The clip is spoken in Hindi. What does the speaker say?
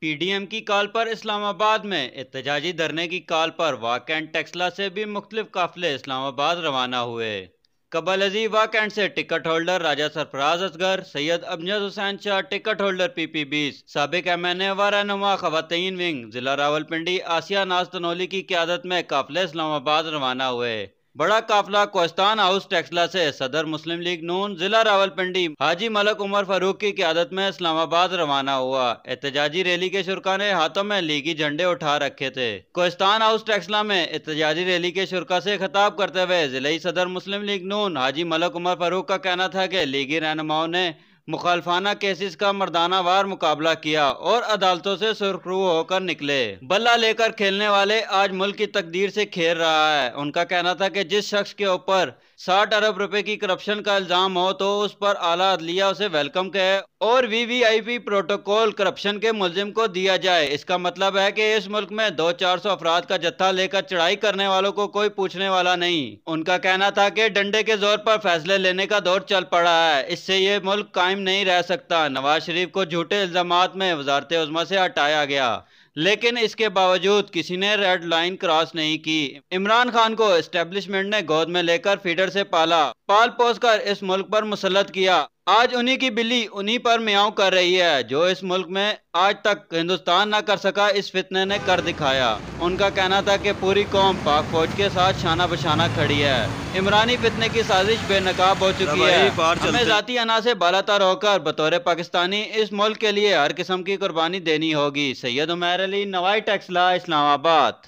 पीडीएम की कॉल पर इस्लामाबाद में एहतजाजी धरने की कॉल पर वाकैंड टेक्सला से भी मुख्तलिफ काफिले इस्लामाबाद रवाना हुए। कबल अजी वाकैंड से टिकट होल्डर राजा सरफराज असगर, सैयद अमजद हुसैन शाह टिकट होल्डर पीपी20, साबिक एमएनए व रहनुमा खवातीन विंग जिला रावलपिंडी आसिया नाज तनोली की क़यादत में काफिले इस्लामाबाद रवाना हुए। बड़ा काफिला कोस्तान हाउस टेक्सला से सदर मुस्लिम लीग नून जिला रावलपिंडी हाजी मलक उमर फारूक की क़यादत में इस्लामाबाद रवाना हुआ। एहतजाजी रैली के शुरा ने हाथों में लीगी झंडे उठा रखे थे। कोस्तान हाउस टेक्सला में एहतजाजी रैली के शुरा से खिताब करते हुए जिले सदर मुस्लिम लीग नून हाजी मलक उमर फारूक का कहना था कि लीगी रहनुमाओं ने मुखालफाना केसेस का मर्दाना वार मुकाबला किया और अदालतों से सुरखरू होकर निकले। बल्ला लेकर खेलने वाले आज मुल्क की तकदीर से खेल रहा है। उनका कहना था कि जिस शख्स के ऊपर 60 अरब रुपए की करप्शन का इल्जाम हो तो उस पर आला अदलिया उसे वेलकम कहे और वीवीआईपी प्रोटोकॉल करप्शन के मुल्जिम को दिया जाए। इसका मतलब है कि इस मुल्क में 200-400 अफराद का जत्था लेकर चढ़ाई करने वालों को कोई पूछने वाला नहीं। उनका कहना था कि डंडे के जोर पर फैसले लेने का दौर चल पड़ा है, इससे ये मुल्क कायम नहीं रह सकता। नवाज शरीफ को झूठे इल्जामात में वजारत उज़्मा से हटाया गया, लेकिन इसके बावजूद किसी ने रेड लाइन क्रॉस नहीं की। इमरान खान को एस्टेब्लिशमेंट ने गोद में लेकर फीडर से पाल पोस कर इस मुल्क पर मुसल्लत किया। आज उन्हीं की बिल्ली उन्हीं पर मियाऊं कर रही है। जो इस मुल्क में आज तक हिंदुस्तान ना कर सका, इस फितने ने कर दिखाया। उनका कहना था कि पूरी कौम पाक फौज के साथ शाना बशाना खड़ी है। इमरानी फितने की साजिश बेनकाब हो चुकी है। हमें जाती अना से बालातर होकर बतौर पाकिस्तानी इस मुल्क के लिए हर किस्म की कुर्बानी देनी होगी। सैयद उमैर अली, नवाई टेक्सला, इस्लामाबाद।